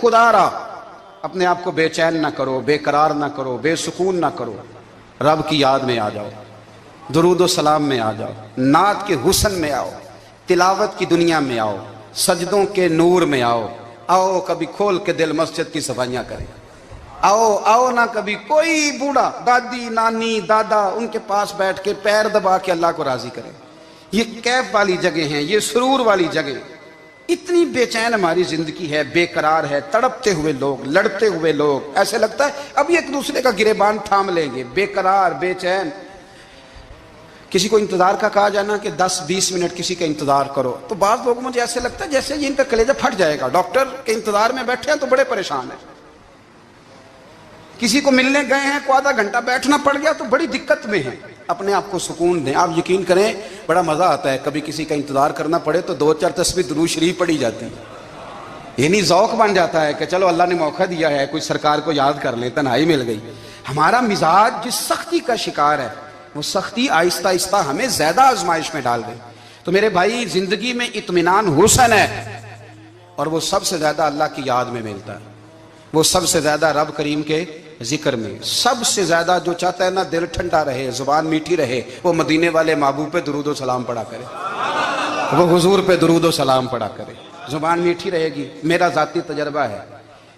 خدا را اپنے آپ کو بے چین نہ کرو، بے قرار نہ کرو، بے سکون نہ کرو، رب کی یاد میں آ جاؤ، درود و سلام میں آ جاؤ، نعت کے حسن میں آؤ، تلاوت کی دنیا میں آؤ، سجدوں کے نور میں آؤ، آؤ کبھی کھول کے دل مسجد کی صفائیاں کریں، آؤ آؤ نہ کبھی کوئی بوڑھا دادی نانی دادا ان کے پاس بیٹھ کے پیر دبا کے اللہ کو راضی کریں۔ یہ کیف والی جگہ ہیں، یہ سرور والی جگہ۔ اتنی بے چین ہماری زندگی ہے، بے قرار ہے، تڑپتے ہوئے لوگ، لڑتے ہوئے لوگ، ایسے لگتا ہے ابھی ایک دوسرے کا گریبان تھام لیں گے، بے قرار بے چین۔ کسی کو انتظار کا کہا جانا کہ 10-20 منٹ کسی کا انتظار کرو، تو بعض لوگ مجھے ایسے لگتا ہے جیسے ان کا کلیجہ پھٹ جائے گا، ڈاکٹر کے انتظار میں بیٹھے ہیں تو بڑے پریشان ہیں۔ کسی کو ملنے گئے ہیں کو آدھا گھنٹہ بیٹھنا پڑ گیا تو بڑی دقت میں ہیں، اپنے آپ کو سکون دیں۔ آپ یقین کریں بڑا مزہ آتا ہے، کبھی کسی کا انتظار کرنا پڑے تو 2-4 تسبیح درود شریف پڑھی جاتی ہے، یعنی ذوق بن جاتا ہے کہ چلو اللہ نے موقع دیا ہے، کوئی سرکار کو یاد کر لیں، تنہائی مل گئی۔ ہمارا مزاج جس سختی کا شکار ہے، وہ سختی آہستہ آہستہ ہمیں زیادہ آزمائش میں ڈال گئی۔ تو میرے بھائی زندگی میں اطمینان حسن ہے، اور وہ سب سے زیادہ اللہ کی یاد میں ملتا ہے، وہ سب سے زیادہ رب کریم کے ذکر میں۔ سب سے زیادہ جو چاہتا ہے نا دل ٹھنڈا رہے، زبان میٹھی رہے، وہ مدینے والے محبوب پہ درود و سلام پڑھا کرے، وہ حضور پہ درود و سلام پڑھا کرے، زبان میٹھی رہے گی۔ میرا ذاتی تجربہ ہے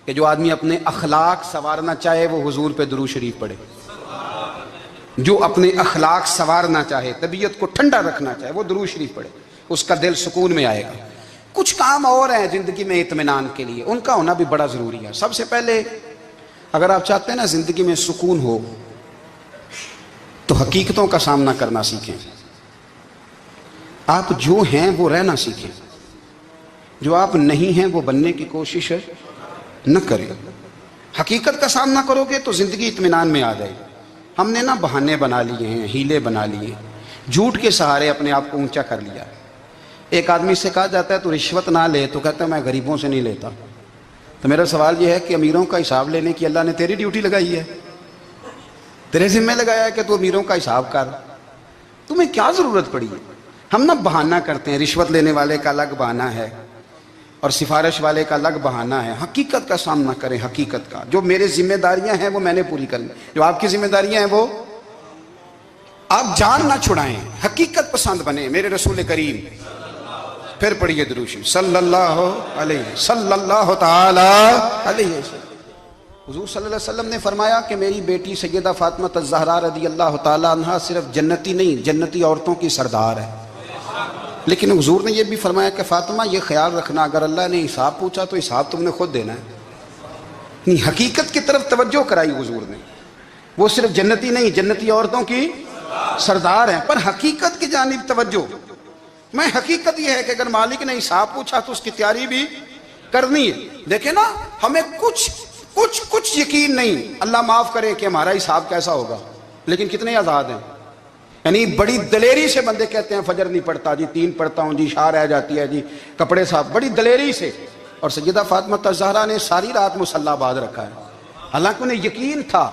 کہ جو آدمی اپنے اخلاق سنوارنا چاہے وہ حضور پہ درود شریف پڑھے، جو اپنے اخلاق سنوارنا چاہے، طبیعت کو ٹھنڈا رکھنا چاہے، وہ درود شریف پڑھے، اس کا دل سکون میں آئے گا۔ کچھ کام اور ہیں زندگی میں اطمینان کے لیے، ان کا ہونا بھی بڑا ضروری ہے۔ سب سے پہلے اگر آپ چاہتے ہیں نا زندگی میں سکون ہو تو حقیقتوں کا سامنا کرنا سیکھیں، آپ جو ہیں وہ رہنا سیکھیں، جو آپ نہیں ہیں وہ بننے کی کوشش نہ کریں۔ حقیقت کا سامنا کرو گے تو زندگی اطمینان میں آ جائے گی۔ ہم نے نا بہانے بنا لیے ہیں، ہیلے بنا لیے، جھوٹ کے سہارے اپنے آپ کو اونچا کر لیا۔ ایک آدمی سے کہا جاتا ہے تو رشوت نہ لے، تو کہتا ہے میں غریبوں سے نہیں لیتا۔ تو میرا سوال یہ ہے کہ امیروں کا حساب لینے کی اللہ نے تیری ڈیوٹی لگائی ہے، تیرے ذمہ لگایا ہے کہ تو امیروں کا حساب کر، تمہیں کیا ضرورت پڑی ہے؟ ہم نا بہانہ کرتے ہیں، رشوت لینے والے کا الگ بہانہ ہے اور سفارش والے کا الگ بہانہ ہے۔ حقیقت کا سامنا کریں، حقیقت کا، جو میرے ذمہ داریاں ہیں وہ میں نے پوری کرنی، جو آپ کی ذمہ داریاں ہیں وہ آپ جان نہ چھڑائیں، حقیقت پسند بنیں۔ میرے رسول کریم، پھر پڑھیے درود شریف صلی اللہ تعالی علیہ وسلم۔ حضور صلی اللہ علیہ وسلم نے فرمایا کہ میری بیٹی سیدہ فاطمہ الزہرا رضی اللہ تعالی عنہا صرف جنتی نہیں، جنتی عورتوں کی سردار ہے۔ لیکن حضور نے یہ بھی فرمایا کہ فاطمہ یہ خیال رکھنا اگر اللہ نے حساب پوچھا تو حساب تم نے خود دینا ہے۔ حقیقت کی طرف توجہ کرائی حضور نے، وہ صرف جنتی نہیں، جنتی عورتوں کی سردار ہیں، پر حقیقت کی جانب توجہ۔ میں حقیقت یہ ہے کہ اگر مالک نے حساب پوچھا تو اس کی تیاری بھی کرنی ہے۔ دیکھیں نا ہمیں کچھ یقین نہیں، اللہ معاف کرے کہ ہمارا حساب کیسا ہوگا، لیکن کتنے آزاد ہیں۔ یعنی بڑی دلیری سے بندے کہتے ہیں فجر نہیں پڑھتا جی، 3 پڑھتا ہوں جی، شاہ رہ جاتی ہے جی، کپڑے صاحب، بڑی دلیری سے۔ اور سیدہ فاطمہ الزہرا نے ساری رات مصلی باز رکھا ہے، حالانکہ انہیں یقین تھا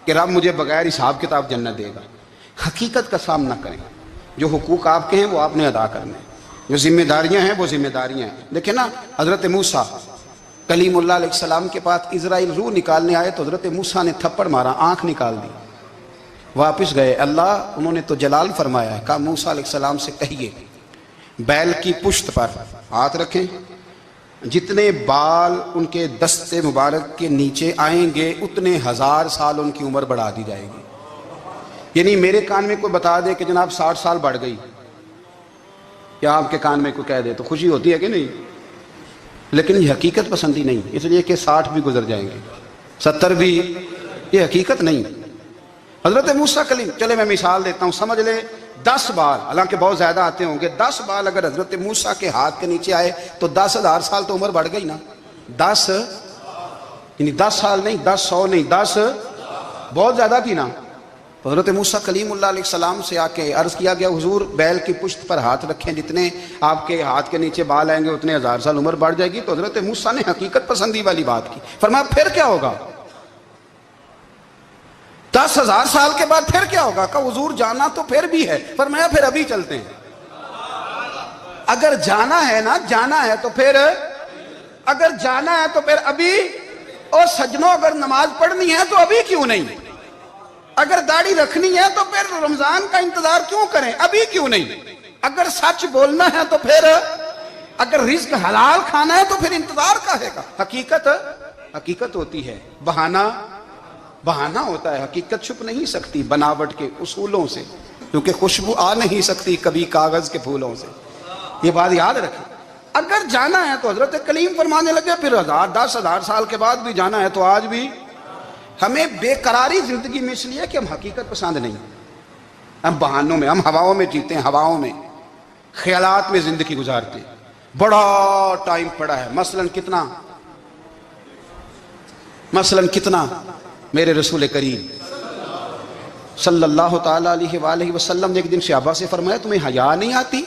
کہ رب مجھے بغیر حساب کتاب جنت دے گا۔ حقیقت کا سامنا کریں، جو حقوق آپ کے ہیں وہ آپ نے ادا کرنے ہیں، جو ذمہ داریاں ہیں وہ ذمہ داریاں ہیں۔ دیکھیں نا حضرت موسیٰ کلیم اللہ علیہ السلام کے پاس اسرائیل روح نکالنے آئے تو حضرت موسیٰ نے تھپڑ مارا، آنکھ نکال دی، واپس گئے۔ اللہ انہوں نے تو جلال فرمایا ہے، کہا موسیٰ علیہ السلام سے کہیے بیل کی پشت پر ہاتھ رکھیں، جتنے بال ان کے دستے مبارک کے نیچے آئیں گے اتنے 1000 سال ان کی عمر بڑھا دی جائے گی۔ یعنی میرے کان میں کوئی بتا دے کہ جناب 60 سال بڑھ گئی، یا آپ کے کان میں کوئی کہہ دے تو خوشی ہوتی ہے کہ نہیں؟ لیکن یہ حقیقت پسندی نہیں، اس لیے کہ 60 بھی گزر جائیں گے، 70 بھی، یہ حقیقت نہیں۔ حضرت موسیٰ کلیم، چلے میں مثال دیتا ہوں، سمجھ لے 10 بال، حالانکہ بہت زیادہ آتے ہوں گے، 10 بال اگر حضرت موسیٰ کے ہاتھ کے نیچے آئے تو 10,000 سال تو عمر بڑھ گئی نا۔ 10 یعنی 10 سال نہیں، 10 100 نہیں، 10 بہت زیادہ تھی نا۔ تو حضرت موسیٰ کلیم اللہ علیہ السلام سے آ کے عرض کیا گیا حضور بیل کی پشت پر ہاتھ رکھیں، جتنے آپ کے ہاتھ کے نیچے بال آئیں گے اتنے 1000 سال عمر بڑھ جائے گی۔ تو حضرت موسیٰ نے حقیقت پسندی والی بات کی، فرمایا پھر کیا ہوگا؟ 10,000 سال کے بعد پھر کیا ہوگا؟ کہا حضور جانا تو پھر بھی ہے، فرمایا پھر ابھی چلتے ہیں۔ اگر جانا ہے نا، جانا ہے تو پھر اگر جانا ہے تو پھر ابھی، اور سجنوں اگر نماز پڑھنی ہے تو ابھی کیوں نہیں؟ اگر داڑھی رکھنی ہے تو پھر رمضان کا انتظار کیوں کریں؟ ابھی کیوں نہیں؟ اگر سچ بولنا ہے تو پھر، اگر رزق حلال کھانا ہے تو پھر انتظار کاہے گا؟ حقیقت ہوتی ہے، بہانہ ہوتا ہے، حقیقت چھپ نہیں سکتی بناوٹ کے اصولوں سے، کیونکہ خوشبو آ نہیں سکتی کبھی کاغذ کے پھولوں سے، یہ بات یاد رکھیں۔ اگر جانا ہے تو حضرت کلیم فرمانے لگے پھر 10,000 سال کے بعد بھی جانا ہے تو آج بھی۔ ہمیں بے قراری زندگی میں اس لیے کہ ہم حقیقت پسند نہیں، ہم بہانوں میں، ہم ہواؤں میں جیتے ہیں، ہواؤں میں، خیالات میں زندگی گزارتے ہیں۔ بڑا ٹائم پڑا ہے، مثلاً کتنا میرے رسول کریم صلی اللہ تعالیٰ علیہ وآلہ وسلم نے ایک دن صحابہ سے فرمایا تمہیں حیا نہیں آتی؟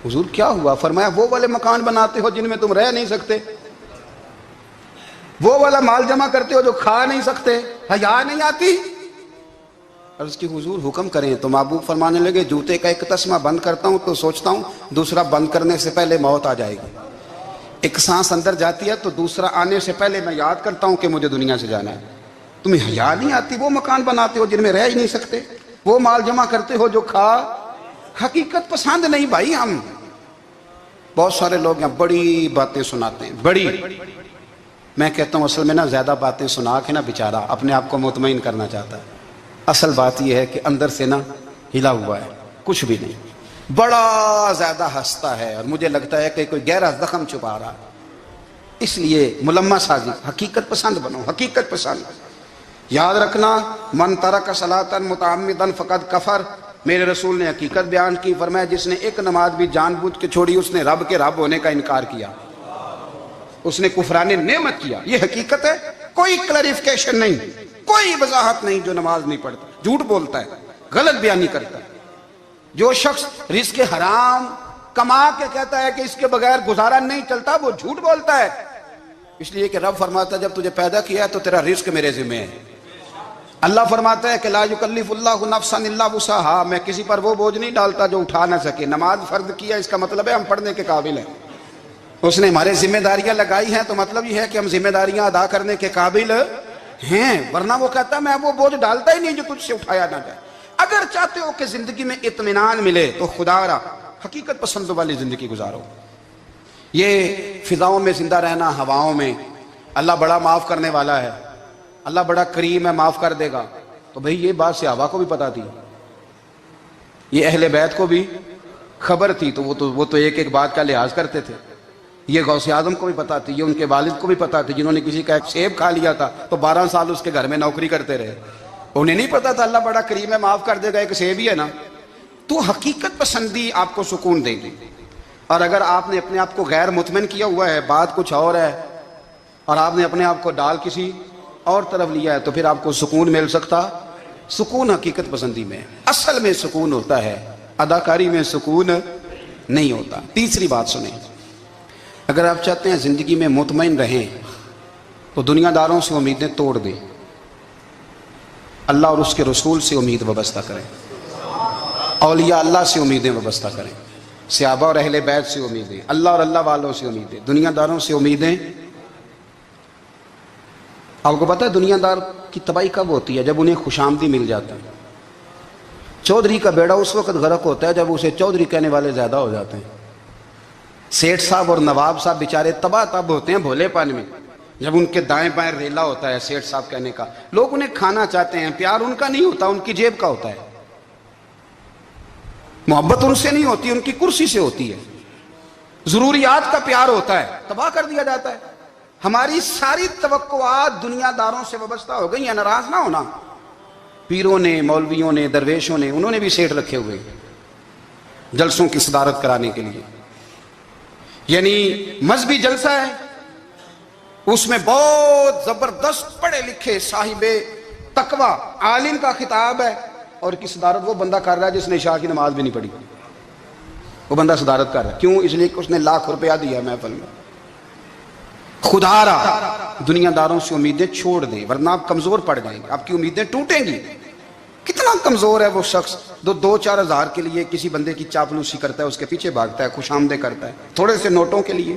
حضور کیا ہوا؟ فرمایا وہ والے مکان بناتے ہو جن میں تم رہ نہیں سکتے، وہ والا مال جمع کرتے ہو جو کھا نہیں سکتے، حیا نہیں آتی؟ عرض کی حضور حکم کریں تو محبوب فرمانے لگے جوتے کا ایک تسمہ بند کرتا ہوں تو سوچتا ہوں دوسرا بند کرنے سے پہلے موت آ جائے گی، ایک سانس اندر جاتی ہے تو دوسرا آنے سے پہلے میں یاد کرتا ہوں کہ مجھے دنیا سے جانا ہے۔ تمہیں حیا نہیں آتی؟ وہ مکان بناتے ہو جن میں رہ ہی نہیں سکتے، وہ مال جمع کرتے ہو جو کھا، حقیقت پسند نہیں بھائی ہم۔ بہت سارے لوگ یہاں بڑی باتیں سناتے ہیں، بڑی، میں کہتا ہوں اصل میں نا زیادہ باتیں سنا کے نا بیچارہ اپنے آپ کو مطمئن کرنا چاہتا ہے، اصل بات یہ ہے کہ اندر سے نا ہلا ہوا ہے، کچھ بھی نہیں، بڑا زیادہ ہنستا ہے اور مجھے لگتا ہے کہ کوئی گہرا زخم چھپا رہا، اس لیے ملمہ سازی۔ حقیقت پسند بنو، حقیقت پسند۔ یاد رکھنا من ترک صلاۃ متعمدا فقد کفر، میرے رسول نے حقیقت بیان کی، فرمایا جس نے ایک نماز بھی جان بوجھ کے چھوڑی اس نے رب کے رب ہونے کا انکار کیا، اس نے کفران نعمت کیا۔ یہ حقیقت ہے، کوئی کلیریفیکیشن نہیں، کوئی وضاحت نہیں۔ جو نماز نہیں پڑھتا جھوٹ بولتا ہے، غلط بیانی کرتا ہے۔ جو شخص رزق حرام کما کے کہتا ہے کہ اس کے بغیر گزارا نہیں چلتا، وہ جھوٹ بولتا ہے، اس لیے کہ رب فرماتا ہے جب تجھے پیدا کیا ہے تو تیرا رزق میرے ذمہ ہے۔ اللہ فرماتا ہے کہ لا یکلف اللہ نفسا الا وسعها، میں کسی پر وہ بوجھ نہیں ڈالتا جو اٹھا نہ سکے۔ نماز فرض کیا اس کا مطلب ہے ہم پڑھنے کے قابل ہیں، اس نے ہمارے ذمہ داریاں لگائی ہیں تو مطلب یہ ہے کہ ہم ذمہ داریاں ادا کرنے کے قابل ہیں، ورنہ وہ کہتا ہے میں وہ بوجھ ڈالتا ہی نہیں جو تجھ سے اٹھایا نہ جائے۔ اگر چاہتے ہو کہ زندگی میں اطمینان ملے تو خدا را حقیقت پسند والی زندگی گزارو۔ یہ فضاؤں میں زندہ رہنا، ہواؤں میں، اللہ بڑا معاف کرنے والا ہے، اللہ بڑا کریم ہے، معاف کر دے گا، تو بھئی یہ بات صحابہ کو بھی پتا تھی، یہ اہل بیت کو بھی خبر تھی، تو وہ تو ایک ایک بات کا لحاظ کرتے تھے۔ یہ غوث اعظم کو بھی پتا تھی، یہ ان کے والد کو بھی پتا تھی، جنہوں نے کسی کا ایک سیب کھا لیا تھا تو 12 سال اس کے گھر میں نوکری کرتے رہے، انہیں نہیں پتا تھا اللہ بڑا کریم ہے، معاف کر دے گا، ایک سیب ہی ہے نا۔ تو حقیقت پسندی آپ کو سکون دے گی، اور اگر آپ نے اپنے آپ کو غیر مطمئن کیا ہوا ہے، بات کچھ اور ہے، اور آپ نے اپنے آپ کو ڈال کسی اور طرف لیا ہے، تو پھر آپ کو سکون مل سکتا؟ سکون حقیقت پسندی میں، اصل میں سکون ہوتا ہے، اداکاری میں سکون نہیں ہوتا۔ تیسری بات سنیں، اگر آپ چاہتے ہیں زندگی میں مطمئن رہیں تو دنیا داروں سے امیدیں توڑ دیں، اللہ اور اس کے رسول سے امید وابستہ کریں، اولیاء اللہ سے امیدیں وابستہ کریں، صحابہ اور اہل بیت سے امیدیں، اللہ اور اللہ والوں سے امیدیں، دنیا داروں سے امیدیں۔ آپ کو پتہ ہے دنیا دار کی تباہی کب ہوتی ہے؟ جب انہیں خوشامدی مل جاتا ہے۔ چودھری کا بیڑا اس وقت غرق ہوتا ہے جب اسے چودھری کہنے والے زیادہ ہو جاتے ہیں۔ سیٹھ صاحب اور نواب صاحب بیچارے تباہ تب ہوتے ہیں بھولے پان میں، جب ان کے دائیں بائیں ریلا ہوتا ہے سیٹھ صاحب کہنے کا، لوگ انہیں کھانا چاہتے ہیں، پیار ان کا نہیں ہوتا، ان کی جیب کا ہوتا ہے، محبت ان سے نہیں ہوتی، ان کی کرسی سے ہوتی ہے، ضروریات کا پیار ہوتا ہے، تباہ کر دیا جاتا ہے۔ ہماری ساری توقعات دنیا داروں سے وابستہ ہو گئی ہیں، ناراض نہ ہونا۔ پیروں نے، مولویوں نے، درویشوں نے، انہوں نے بھی سیٹ رکھے ہوئے جلسوں کی صدارت کرانے کے لیے، یعنی مذہبی جلسہ ہے، اس میں بہت زبردست پڑھے لکھے صاحب تقوی عالم کا خطاب ہے، اور کی صدارت وہ بندہ کر رہا ہے جس نے عشاء کی نماز بھی نہیں پڑھی، وہ بندہ صدارت کر رہا ہے، کیوں؟ اس لیے کہ اس نے لاکھ روپیہ دیا محفل میں۔ خدا را دنیا داروں سے امیدیں چھوڑ دیں، ورنہ آپ کمزور پڑ جائیں گے، آپ کی امیدیں ٹوٹیں گی۔ کتنا کمزور ہے وہ شخص دو چار ہزار کے لیے کسی بندے کی چاپلوسی کرتا ہے، اس کے پیچھے بھاگتا ہے، خوش آمدیں کرتا ہے، تھوڑے سے نوٹوں کے لیے۔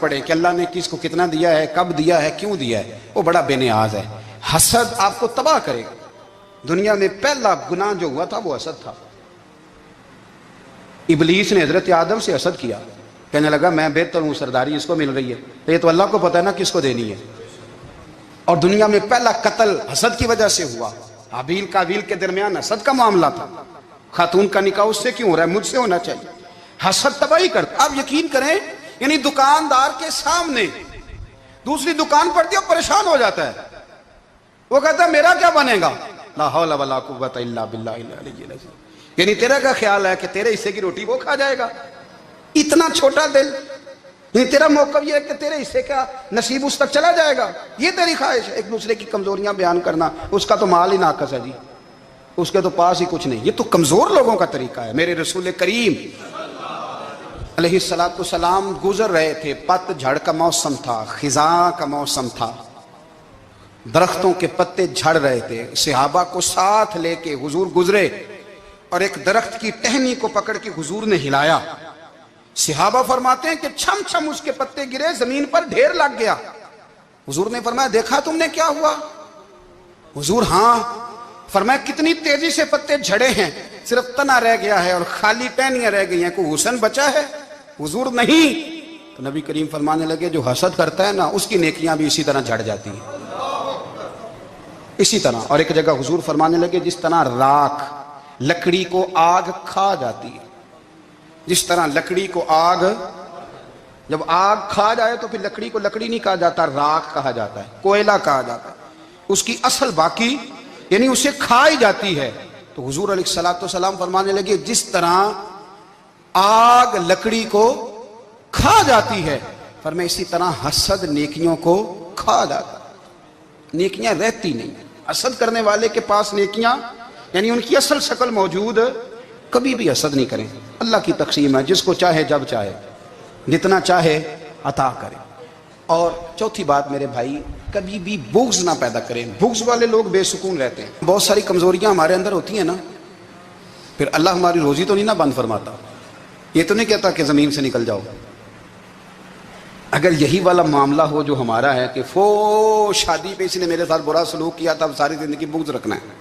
پڑے کہ اللہ نے کس کو کتنا دیا ہے، کب دیا ہے، کیوں دیا ہے، وہ بڑا بے نیاز ہے۔ حسد آپ کو تباہ کرے گا۔ دنیا میں پہلا گناہ جو ہوا تھا وہ حسد تھا۔ ابلیس نے حضرت آدم سے حسد کیا، کہنے لگا میں بہتر ہوں، سرداری اس کو مل رہی ہے، تو یہ تو اللہ کو پتہ ہے نا کس کو دینی ہے۔ اور دنیا میں پہلا قتل حسد کی وجہ سے ہوا۔ حابیل قابیل کے درمیان حسد کا معاملہ تھا، خاتون کا نکاح اس سے کیوں ہو رہا ہے، مجھ سے ہونا چاہیے۔ حسد تباہی کرتا۔ آپ یقین کریں، یعنی دکاندار کے سامنے دوسری دکان پڑتی ہے اور پریشان ہو جاتا ہے، وہ کہتا ہے میرا کیا بنے گا، لا حول ولا قوت الا باللہ العلی العظیم، یعنی تیرا کیا خیال ہے کہ تیرے حصے کی روٹی وہ کھا جائے گا، اتنا چھوٹا دل، یعنی تیرا موقف یہ ہے کہ تیرے حصے کا نصیب اس تک چلا جائے گا، یہ تیری خواہش ہے۔ ایک دوسرے کی کمزوریاں بیان کرنا، اس کا تو مال ہی ناقص ہے جی، اس کے تو پاس ہی کچھ نہیں، یہ تو کمزور لوگوں کا طریقہ ہے۔ میرے رسول کریم علیہ السلام گزر رہے تھے، پت جھڑ کا موسم تھا، خزاں کا موسم تھا، درختوں کے پتے جھڑ رہے تھے، صحابہ کو ساتھ لے کے حضور گزرے اور ایک درخت کی ٹہنی کو پکڑ کے حضور نے ہلایا۔ صحابہ فرماتے ہیں کہ چھم چھم اس کے پتے گرے، زمین پر ڈھیر لگ گیا۔ حضور نے فرمایا دیکھا تم نے کیا ہوا؟ حضور ہاں۔ فرمایا کتنی تیزی سے پتے جھڑے ہیں، صرف تنا رہ گیا ہے اور خالی ٹہنیاں رہ گئی ہیں، کوئی حسن بچا ہے؟ حضور نہیں۔ تو نبی کریم فرمانے لگے جو حسد کرتا ہے نا اس کی نیکیاں بھی اسی طرح جھڑ جاتی ہیں، اسی طرح۔ اور ایک جگہ حضور فرمانے لگے جس طرح راکھ لکڑی کو آگ کھا جاتی ہے، جس طرح لکڑی کو آگ، جب آگ کھا جائے تو پھر لکڑی کو لکڑی نہیں کہا جاتا، راکھ کہا جاتا ہے، کوئلہ کہا جاتا ہے، اس کی اصل باقی یعنی اسے کھائی جاتی ہے۔ تو حضور علیہ السلام فرمانے لگے جس طرح آگ لکڑی کو کھا جاتی ہے، فرمایا اسی طرح حسد نیکیوں کو کھا جاتا ہے، نیکیاں رہتی نہیں۔ حسد کرنے والے کے پاس نیکیاں یعنی ان کی اصل شکل موجود، کبھی بھی حسد نہیں کریں۔ اللہ کی تقسیم ہے، جس کو چاہے جب چاہے جتنا چاہے عطا کرے۔ اور چوتھی بات میرے بھائی، کبھی بھی بغض نہ پیدا کریں۔ بغض والے لوگ بے سکون رہتے ہیں۔ بہت ساری کمزوریاں ہمارے اندر ہوتی ہیں نا، پھر اللہ ہماری روزی تو نہیں نہ بند فرماتا، یہ تو نہیں کہتا کہ زمین سے نکل جاؤ۔ اگر یہی والا معاملہ ہو جو ہمارا ہے کہ شادی پہ اس نے میرے ساتھ برا سلوک کیا تھا، اب ساری زندگی بغض رکھنا ہے،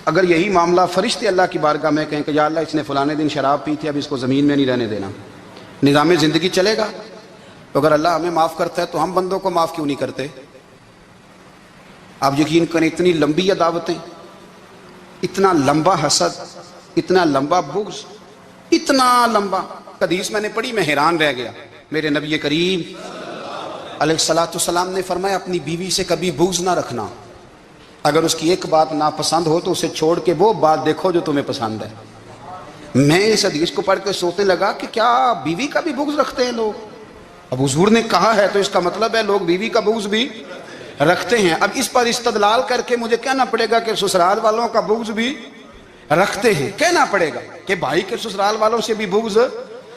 اگر یہی معاملہ فرشتے اللہ کی بارگاہ میں کہیں کہ یا اللہ اس نے فلانے دن شراب پی تھی، اب اس کو زمین میں نہیں رہنے دینا، نظام زندگی چلے گا؟ تو اگر اللہ ہمیں معاف کرتا ہے تو ہم بندوں کو معاف کیوں نہیں کرتے؟ آپ یقین کریں اتنی لمبی عداوتیں، اتنا لمبا حسد، اتنا لمبا بغض، اتنا لمبا۔ حدیث میں نے پڑھی، میں حیران رہ گیا۔ میرے نبی کریم علیہ السلام نے فرمایا اپنی بیوی سے کبھی بغض نہ رکھنا، اگر اس کی ایک بات ناپسند ہو تو اسے چھوڑ کے وہ بات دیکھو جو تمہیں پسند ہے۔ میں اس حدیث کو پڑھ کے سوچنے لگا کہ کیا بیوی کا بھی بغض رکھتے ہیں لوگ؟ اب حضور نے کہا ہے تو اس کا مطلب ہے لوگ بیوی کا بغض بھی رکھتے ہیں۔ اب اس پر استدلال کر کے مجھے کہنا پڑے گا کہ سسرال والوں کا بغض بھی رکھتے ہیں، کہنا پڑے گا کہ بھائی کے سسرال والوں سے بھی بغض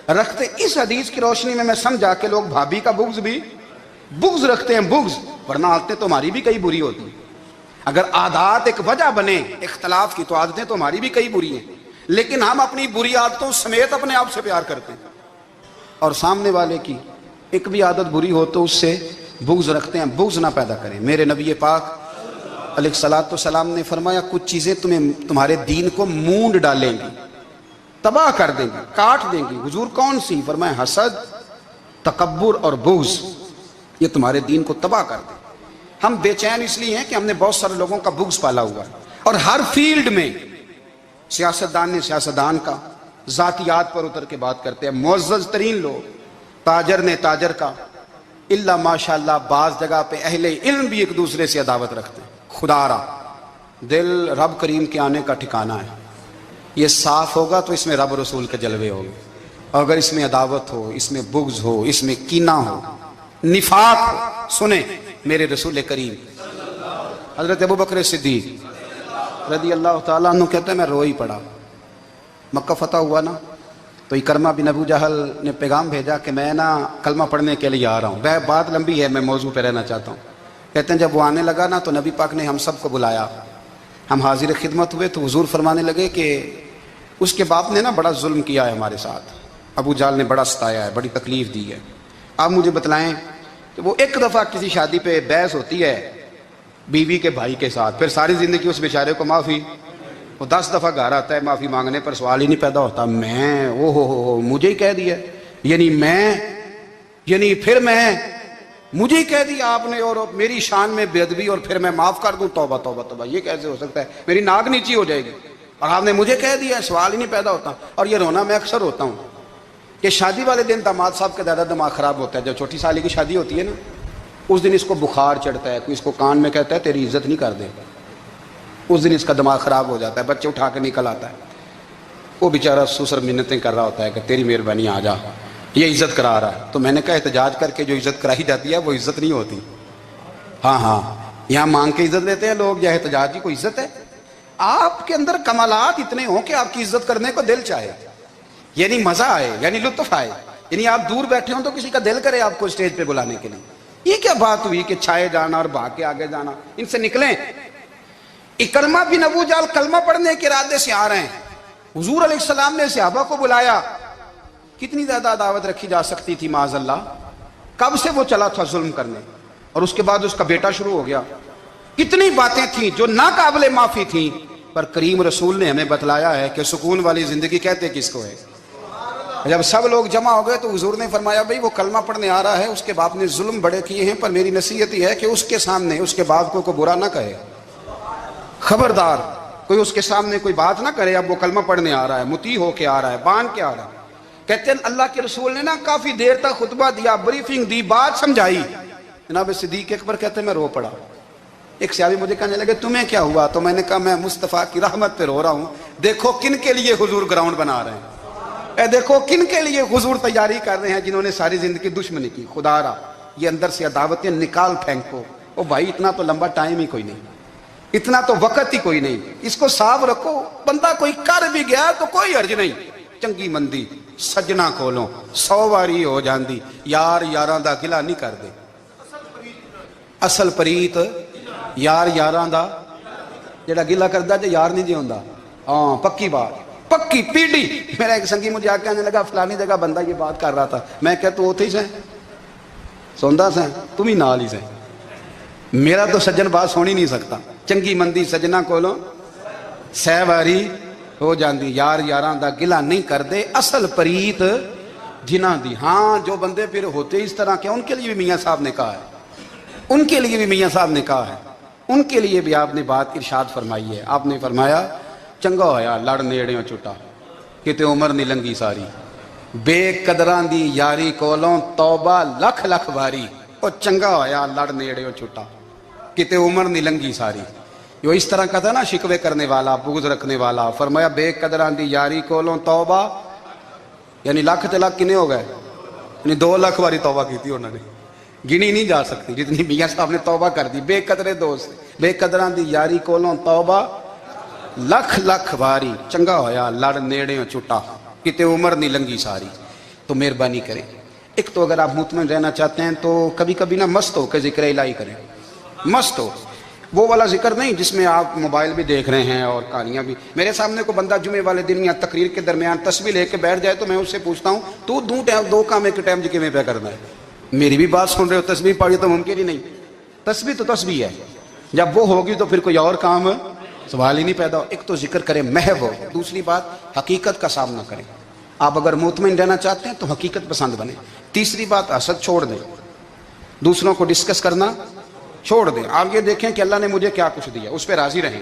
رکھتے۔ اس حدیث کی روشنی میں سمجھا کہ لوگ بھابھی کا بغض رکھتے ہیں، بغض، ورنہ عادتیں تو ہماری بھی کئی بری ہوتی ہیں۔ اگر عادات ایک وجہ بنے اختلاف کی تو عادتیں تو ہماری بھی کئی بری ہیں، لیکن ہم اپنی بری عادتوں سمیت اپنے آپ سے پیار کرتے ہیں، اور سامنے والے کی ایک بھی عادت بری ہو تو اس سے بغض رکھتے ہیں۔ بغض نہ پیدا کریں۔ میرے نبی پاک علیہ السلام نے فرمایا کچھ چیزیں تمہارے دین کو مونڈ ڈالیں گی، تباہ کر دیں گی، کاٹ دیں گی۔ حضور کون سی؟ فرمایا حسد، تکبر اور بغض، یہ تمہارے دین کو تباہ کر دیں۔ ہم بے چین اس لیے ہیں کہ ہم نے بہت سارے لوگوں کا بغض پالا ہوا ہے، اور ہر فیلڈ میں سیاستدان نے سیاستدان کا، ذاتیات پر اتر کے بات کرتے ہیں، معزز ترین لوگ، تاجر نے تاجر کا، اللہ ماشاءاللہ بعض جگہ پہ اہل علم بھی ایک دوسرے سے عداوت رکھتے ہیں۔ خدا را دل رب کریم کے آنے کا ٹھکانہ ہے، یہ صاف ہوگا تو اس میں رب رسول کے جلوے ہوں گے، اور اگر اس میں عداوت ہو، اس میں بغض ہو، اس میں کینہ ہو، نفاق ہو، سنیں میرے رسول کریم حضرت ابوبکر صدیق رضی اللہ تعالیٰ عنہ کہتے ہیں میں رو ہی پڑا۔ مکہ فتح ہوا نا تو اکرمہ بن ابو جہل نے پیغام بھیجا کہ میں نا کلمہ پڑھنے کے لیے آ رہا ہوں۔ بات لمبی ہے، میں موضوع پہ رہنا چاہتا ہوں۔ کہتے ہیں جب وہ آنے لگا نا تو نبی پاک نے ہم سب کو بلایا، ہم حاضر خدمت ہوئے تو حضور فرمانے لگے کہ اس کے باپ نے نا بڑا ظلم کیا ہے ہمارے ساتھ، ابو جال نے بڑا ستایا ہے, بڑی تکلیف دی ہے. آپ مجھے بتلائیں کہ وہ ایک دفعہ کسی شادی پہ بحث ہوتی ہے بیوی کے بھائی کے ساتھ, پھر ساری زندگی اس بیچارے کو معافی, وہ 10 دفعہ گھر آتا ہے معافی مانگنے پر, سوال ہی نہیں پیدا ہوتا میں ہو مجھے ہی کہہ دیا, یعنی پھر مجھے ہی کہہ دیا آپ نے, اور میری شان میں بے ادبی, اور پھر میں معاف کر دوں, توبہ توبہ توبہ, یہ کیسے ہو سکتا ہے, میری ناک نیچی ہو جائے گی, اور آپ نے مجھے کہہ دیا, سوال ہی نہیں پیدا ہوتا. اور یہ رونا میں اکثر ہوتا ہوں کہ شادی والے دن داماد صاحب کا زیادہ دماغ خراب ہوتا ہے. جب چھوٹی سالی کی شادی ہوتی ہے نا, اس دن اس کو بخار چڑھتا ہے, کوئی اس کو کان میں کہتا ہے تیری عزت نہیں کر دے, اس دن اس کا دماغ خراب ہو جاتا ہے, بچے اٹھا کے نکل آتا ہے, وہ بیچارہ سسر منتیں کر رہا ہوتا ہے کہ تیری مہربانی آ جا, یہ عزت کرا رہا ہے. تو میں نے کہا احتجاج کر کے جو عزت کرائی جاتی ہے وہ عزت نہیں ہوتی. ہاں یہاں مانگ کے عزت لیتے ہیں لوگ, یا احتجاج کی کوئی عزت ہے؟ آپ کے اندر کمالات اتنے ہوں کہ آپ کی عزت کرنے کو دل چاہے, یعنی مزہ آئے, یعنی لطف آئے, یعنی آپ دور بیٹھے ہوں تو کسی کا دل کرے آپ کو اسٹیج پہ بلانے کے لیے. یہ کیا بات ہوئی کہ چھائے جانا اور بھاگ کے آگے جانا, ان سے نکلیں. اکرمہ بن ابو جال کلمہ پڑھنے کے ارادے سے آ رہے ہیں, حضور علیہ السلام نے صحابہ کو بلایا. کتنی زیادہ دعوت رکھی جا سکتی تھی معاذ اللہ, کب سے وہ چلا تھا ظلم کرنے, اور اس کے بعد اس کا بیٹا شروع ہو گیا. کتنی باتیں تھیں جو ناقابل معافی تھیں, پر کریم رسول نے ہمیں بتلایا ہے کہ سکون والی زندگی کہتے کس کو ہے. جب سب لوگ جمع ہو گئے تو حضور نے فرمایا بھئی وہ کلمہ پڑھنے آ رہا ہے, اس کے باپ نے ظلم بڑے کیے ہیں, پر میری نصیحت یہ ہے کہ اس کے سامنے اس کے باپ کو کوئی برا نہ کہے, خبردار کوئی اس کے سامنے کوئی بات نہ کرے. اب وہ کلمہ پڑھنے آ رہا ہے, مطیع ہو کے آ رہا ہے, بان کے آ رہا ہے. کہتے ہیں اللہ کے رسول نے نا کافی دیر تک خطبہ دیا, بریفنگ دی, بات سمجھائی. جناب صدیق اکبر کہتے ہیں میں رو پڑا. ایک صحابی مجھے کہنے لگے تمہیں کیا ہوا؟ تو میں نے کہا میں مصطفیٰ کی رحمت پہ رو رہا ہوں. دیکھو کن کے لیے حضور گراؤنڈ بنا رہے ہیں, دیکھو کن کے لیے حضور تیاری کر رہے ہیں, جنہوں نے ساری زندگی دشمنی کی. خدا را یہ اندر سے عداوتیں نکال پھینکو. او بھائی اتنا تو لمبا ٹائم ہی کوئی نہیں, اتنا تو وقت ہی کوئی نہیں, اس کو صاف رکھو. بندہ کوئی کر بھی گیا تو کوئی حرج نہیں. چنگی مندی سجنا کولوں 100 واری ہو جاندی, یار یاراں دا گلا نہیں کر دے. اصل پریت یار یاراں دا جڑا گلا کردا تے یار نہیں جی ہوندا. ہاں پکی بات, پکی پیڑی. میرا ایک سنگی مجھے آ کے آنے لگا فلانی جگہ بندہ یہ بات کر رہا تھا. میں کہ تو اوتھے ہی سیں سوندا سیں, تم ہی نال ہی سیں. میرا تو سجن بات سن ہی نہیں سکتا. چنگی مندی سجنا کولوں 100 واری ہو جاندی, یار یاراں دا گلا نہیں کر دے. اصل پریت جنہاں دی. ہاں جو بندے پھر ہوتے اس طرح کے, ان کے لیے بھی میاں صاحب نے کہا ہے, ان کے لیے بھی میاں صاحب نے کہا ہے, ان کے لیے بھی آپ نے بات ارشاد فرمائی ہے. آپ نے فرمایا چنگا ہویا لڑ نیڑیوں چھٹا, کتے عمر نہیں لنگی ساری. بے قدران دی یاری کولوں توبہ لکھ لکھ باری. او چنگا ہویا لڑ نیڑیوں چھٹا, کتے عمر نہیں لنگی ساری. جو اس طرح کا تھا نا شکوے کرنے والا, بغض رکھنے والا. فرمایا بے قدران دی یاری کولوں توبہ, یعنی لاکھ تے لاکھ کنے ہو گئے, یعنی 2 لاکھ باری توبہ کی تھی انہوں نے, گنی نہیں جا سکتی جتنی میاں صاحب نے توبہ کر دی. بے قدرے دوست, بے قدران دی یاری کولوں توبہ لکھ لکھ باری. چنگا ہویا لڑ نیڑیوں چھٹا, کتے عمر نہیں لنگی ساری. تو مہربانی کریں, ایک تو اگر آپ مطمئن رہنا چاہتے ہیں تو کبھی کبھی نا مست ہو کے ذکر الہی کریں. مست ہو, وہ والا ذکر نہیں جس میں آپ موبائل بھی دیکھ رہے ہیں اور کہانیاں بھی. میرے سامنے کو بندہ جمعے والے دن یا تقریر کے درمیان تسبیح لے کے بیٹھ جائے تو میں اس سے پوچھتا ہوں تو 2 کام ایک ٹائم جی میں پہ کرنا ہے. میری بھی بات سن رہے ہو, تسبیح پڑھی تو ممکن ہی نہیں. تسبیح تو تسبیح ہے, جب وہ ہوگی تو پھر کوئی اور کام سوال ہی نہیں پیدا ہو. ایک تو ذکر کریں محو ہو, دوسری بات حقیقت کا سامنا کریں. آپ اگر مطمئن رہنا چاہتے ہیں تو حقیقت پسند بنیں. تیسری بات حسد چھوڑ دیں, دوسروں کو ڈسکس کرنا چھوڑ دیں. آپ یہ دیکھیں کہ اللہ نے مجھے کیا کچھ دیا, اس پہ راضی رہیں.